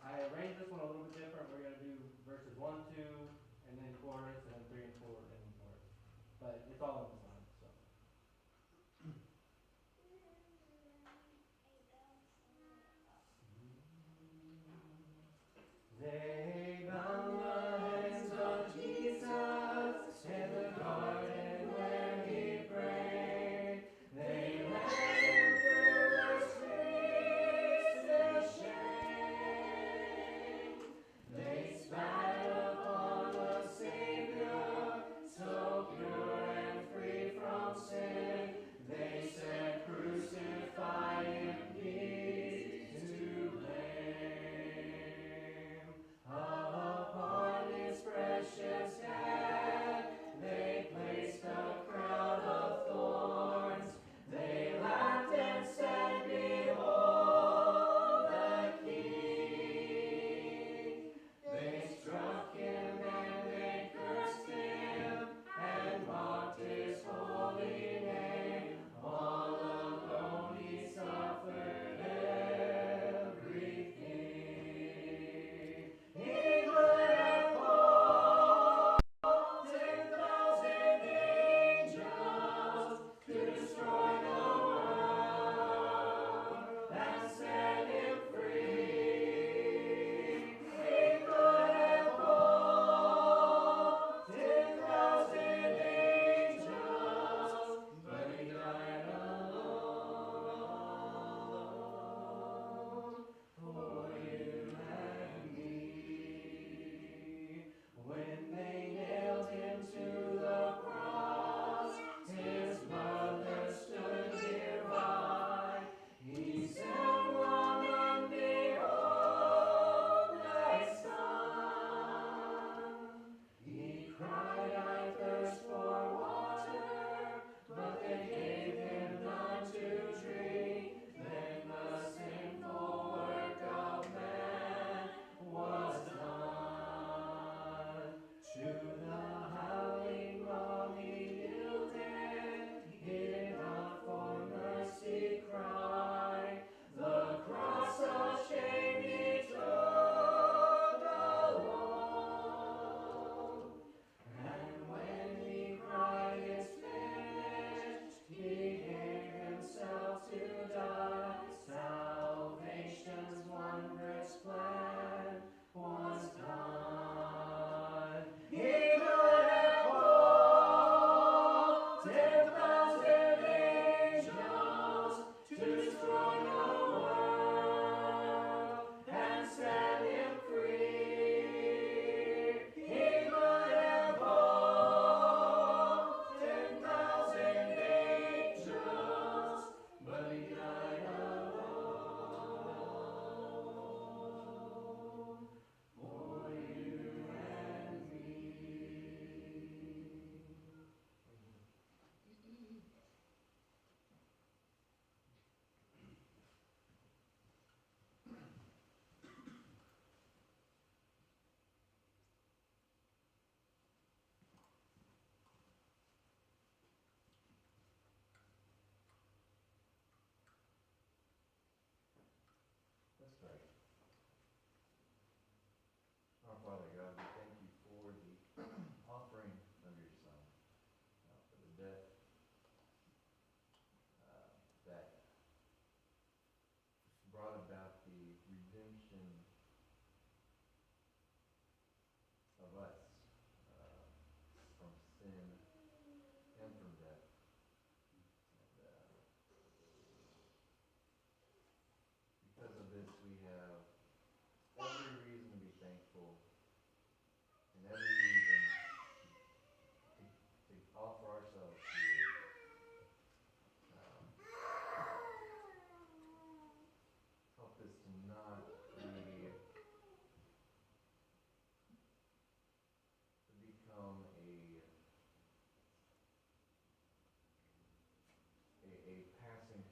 I arranged this one a little bit different. We're going to do verses 1, 2, and then chorus, and then 3 and 4, and then chorus. But it's all in the song, so. They bound the hands of Jesus in the garden where he prayed. They led him through the streets to shame. They spat upon the Savior, so pure and free.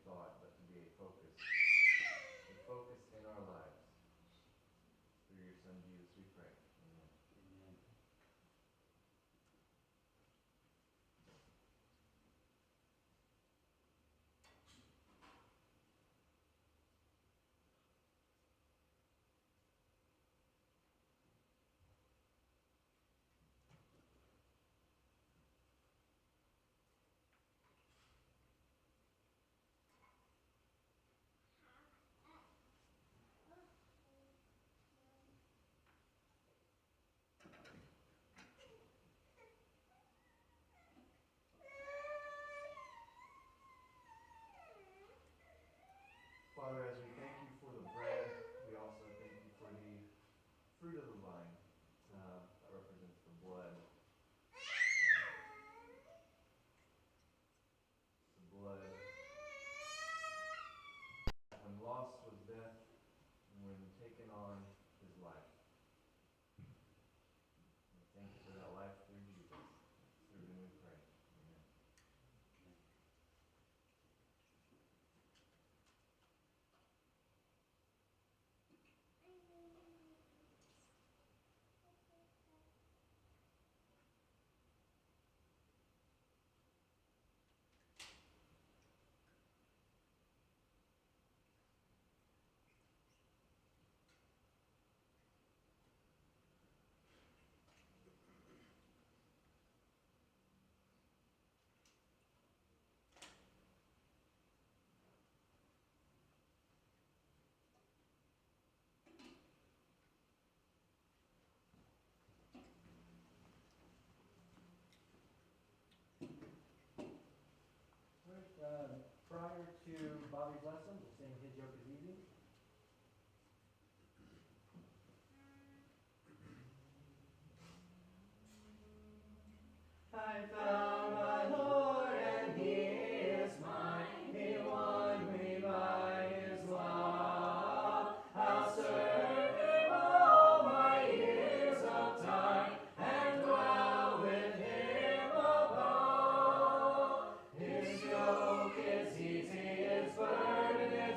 thought, but to be a focus in our lives. Through your Son Jesus, we pray. Amen. Amen. Father, as we thank you for the bread, we also thank you for the fruit of the vine that represents the blood. The blood. When lost was death, and when taken on is life. We thank you for that life through Jesus. Through him we pray. Amen. Prior to Bobby's lesson, we'll sing His Yoke is Easy. I found my Lord and He is mine. He won me by His love. I'll serve Him all my years of time and dwell with Him above. His yoke is easy, His burden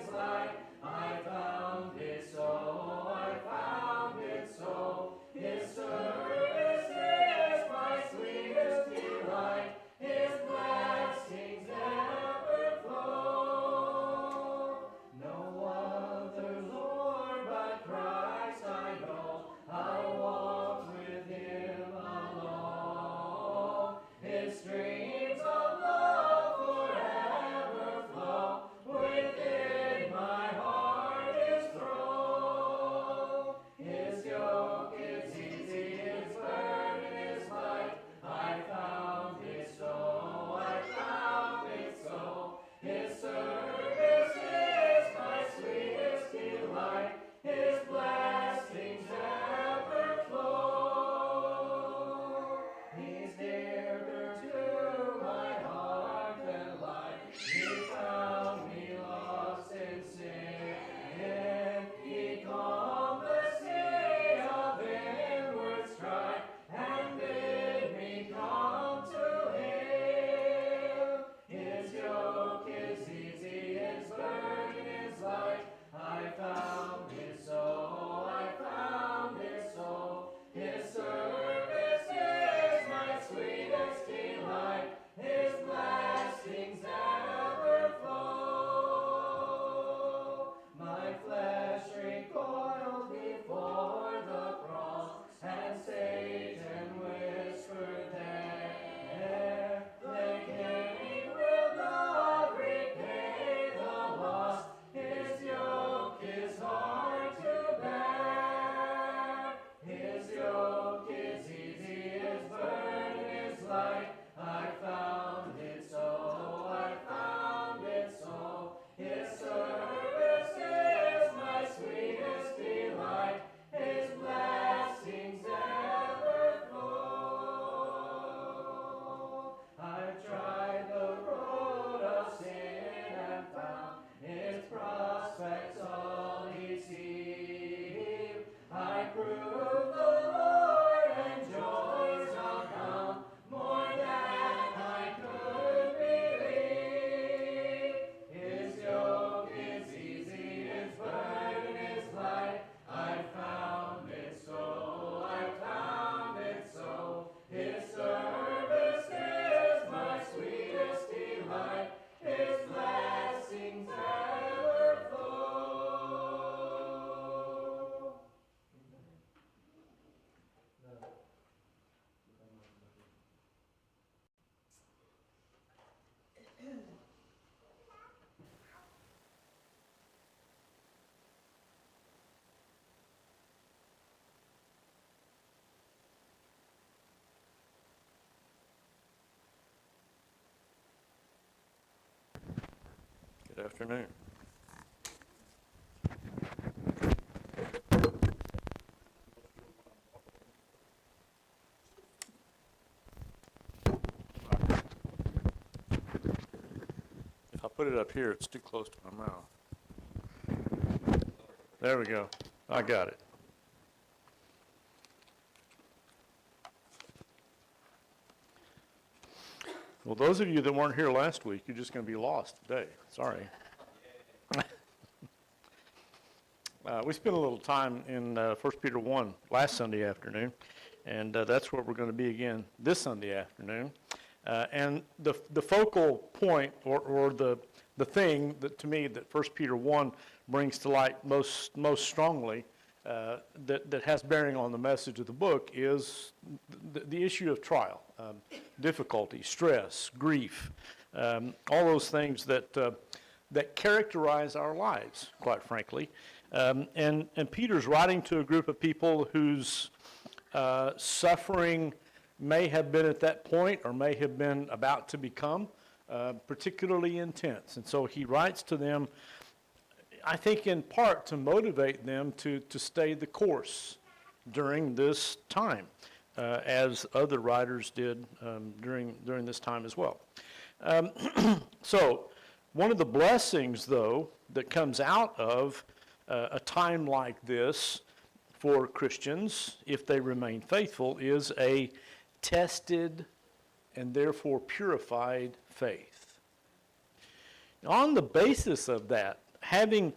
afternoon. If I put it up here, it's too close to my mouth. There we go. I got it. Well, those of you that weren't here last week, you're just going to be lost today. Sorry. We spent a little time in 1 Peter 1 last Sunday afternoon, and that's where we're going to be again this Sunday afternoon. And the focal point, or the thing that to me that 1 Peter 1 brings to light most strongly, that has bearing on the message of the book is the issue of trial, difficulty, stress, grief, all those things that characterize our lives, quite frankly. And Peter's writing to a group of people whose suffering may have been at that point or may have been about to become particularly intense. And so he writes to them, I think in part to motivate them to stay the course during this time, as other writers did during this time as well. So one of the blessings, though, that comes out of a time like this for Christians, if they remain faithful, is a tested and therefore purified faith. On the basis of that, having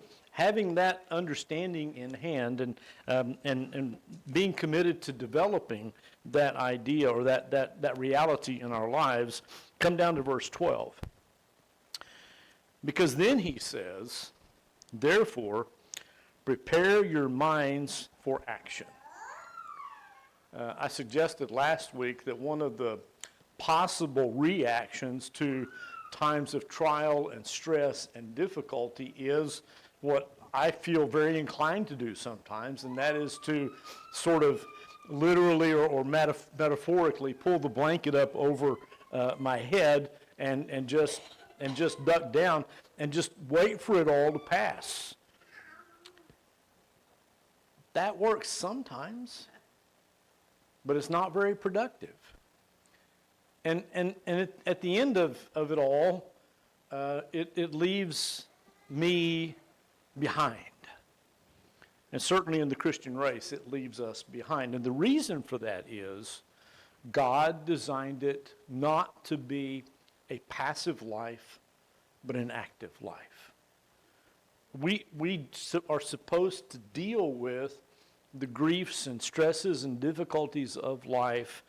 that understanding in hand and being committed to developing that idea or that reality in our lives, come down to verse 12. Because then he says, therefore, prepare your minds for action. I suggested last week that one of the possible reactions to times of trial and stress and difficulty is what I feel very inclined to do sometimes, and that is to sort of literally or metaphorically pull the blanket up over my head and just duck down and just wait for it all to pass. That works sometimes, but it's not very productive. And at the end of it all, it leaves me behind. And certainly in the Christian race, it leaves us behind. And the reason for that is God designed it not to be a passive life, but an active life. We are supposed to deal with the griefs and stresses and difficulties of life,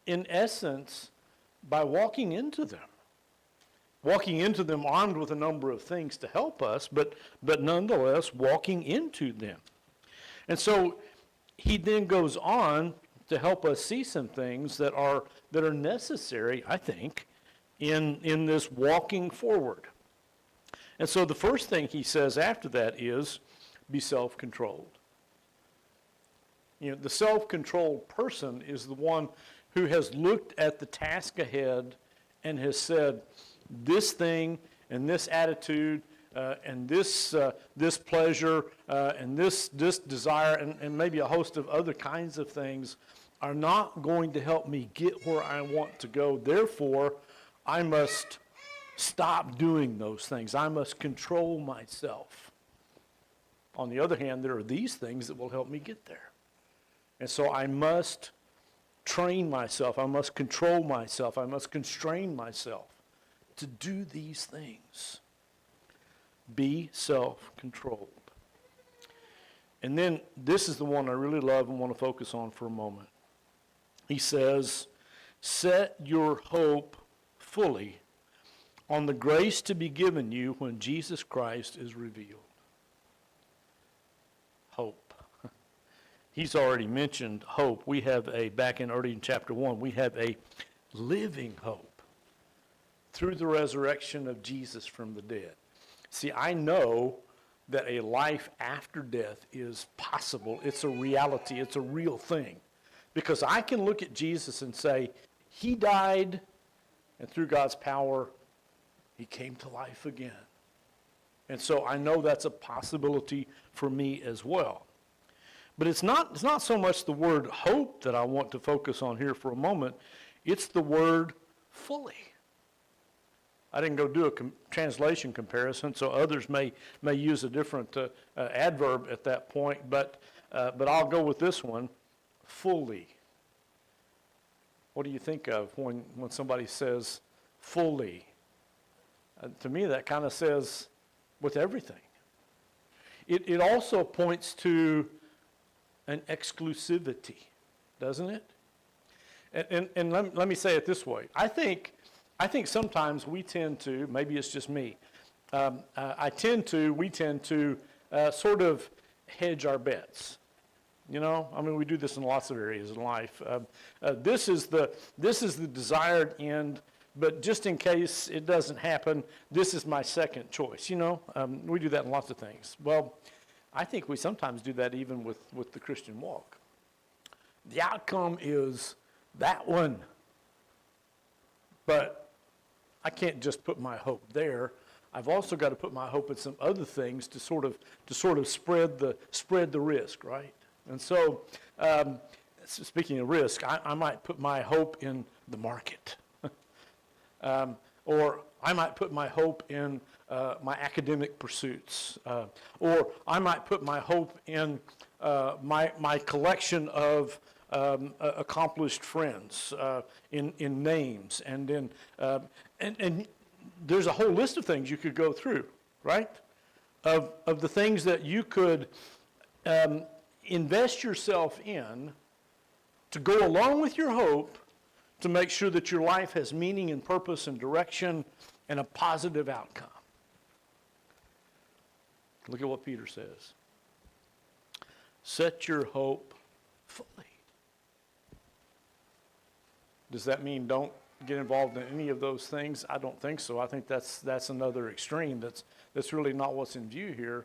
in essence, by walking into them. Walking into them armed with a number of things to help us, but nonetheless walking into them. And so he then goes on to help us see some things that are necessary, I think, in this walking forward. And so the first thing he says after that is, be self-controlled. You know, the self-controlled person is the one who has looked at the task ahead and has said, this thing and this attitude and this pleasure and this desire and maybe a host of other kinds of things are not going to help me get where I want to go. Therefore, I must stop doing those things. I must control myself. On the other hand, there are these things that will help me get there. And so I must train myself. I must control myself. I must constrain myself to do these things. Be self-controlled. And then this is the one I really love and want to focus on for a moment. He says, set your hope fully on the grace to be given you when Jesus Christ is revealed. Hope. He's already mentioned hope. We have back in chapter 1, we have a living hope through the resurrection of Jesus from the dead. See, I know that a life after death is possible. It's a reality. It's a real thing. Because I can look at Jesus and say, he died, and through God's power, he came to life again. And so I know that's a possibility for me as well. But it's not so much the word hope that I want to focus on here for a moment. It's the word fully. I didn't go do a translation comparison, so others may use a different adverb at that point, but I'll go with this one, fully. What do you think of when somebody says fully? To me, that kind of says with everything. It also points to an exclusivity, doesn't it? And let me say it this way. I think sometimes we tend to, maybe it's just me, we tend to sort of hedge our bets. You know, I mean, we do this in lots of areas in life. This is the desired end, but just in case it doesn't happen, this is my second choice. You know, we do that in lots of things. Well, I think we sometimes do that even with the Christian walk. The outcome is that one, but I can't just put my hope there. I've also got to put my hope in some other things to sort of spread the risk, right? And so, speaking of risk, I might put my hope in the market, or I might put my hope in my academic pursuits, or I might put my hope in my collection of accomplished friends, in names, and in and there's a whole list of things you could go through, right? Of the things that you could invest yourself in to go along with your hope to make sure that your life has meaning and purpose and direction and a positive outcome. Look at what Peter says. Set your hope fully. Does that mean don't get involved in any of those things? I don't think so. I think that's another extreme. That's really not what's in view here.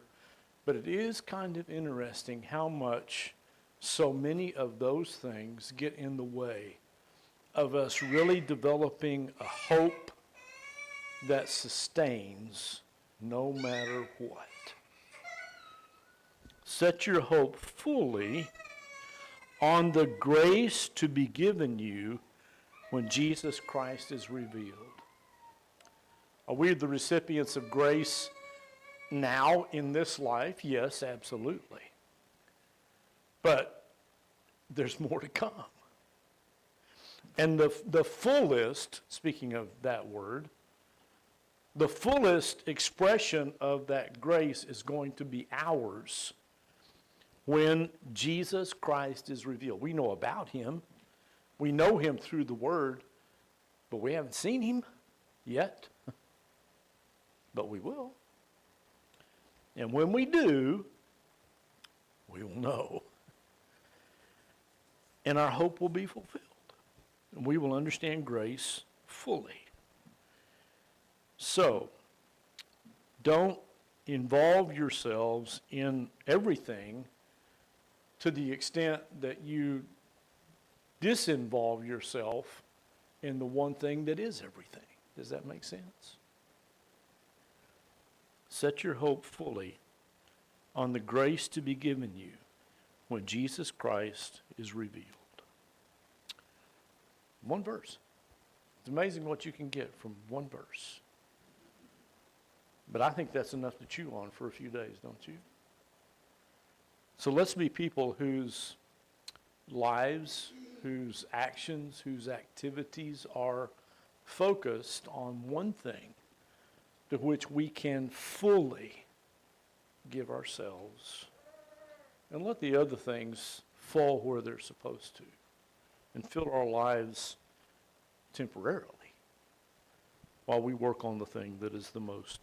But it is kind of interesting how much so many of those things get in the way of us really developing a hope that sustains no matter what. Set your hope fully on the grace to be given you when Jesus Christ is revealed. Are we the recipients of grace now in this life? Yes, absolutely. But there's more to come. And the fullest, speaking of that word, the fullest expression of that grace is going to be ours when Jesus Christ is revealed. We know about him. We know him through the word, but we haven't seen him yet. But we will. And when we do, we will know. And our hope will be fulfilled. And we will understand grace fully. So, don't involve yourselves in everything to the extent that you disinvolve yourself in the one thing that is everything. Does that make sense? Set your hope fully on the grace to be given you when Jesus Christ is revealed. One verse. It's amazing what you can get from one verse. But I think that's enough to chew on for a few days, don't you? So let's be people whose lives, whose actions, whose activities are focused on one thing to which we can fully give ourselves, and let the other things fall where they're supposed to and fill our lives temporarily while we work on the thing that is the most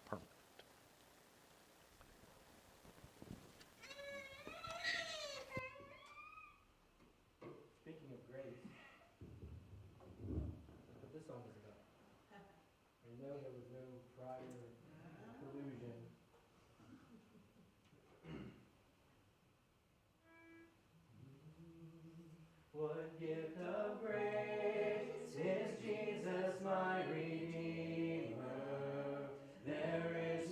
permanent. Speaking of grace, that's what this song is about. I know there was no prior collusion. What gift of grace is Jesus my Redeemer? There is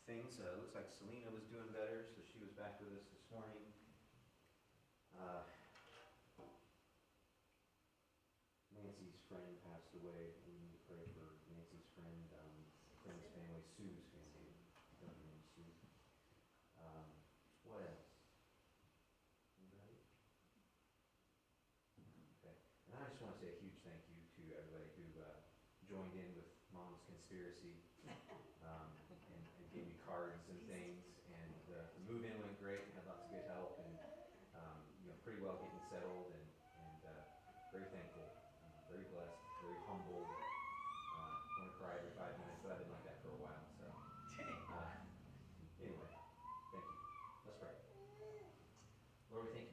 things. Looks like Selena was doing better, so she was back with us this morning. Nancy's friend passed away. We need to pray for Nancy's friend's family, Sue's family. Her name is Sue. What else? Anybody? Okay. And I just want to say a huge thank you to everybody who joined in with Mom's Conspiracy and gave me cards and things. And the move-in went great. Had lots of good help and pretty well getting settled and very thankful, very blessed, very humbled. Want to cry every 5 minutes, but I've been like that for a while. So anyway, thank you. Let's pray. Lord, we thank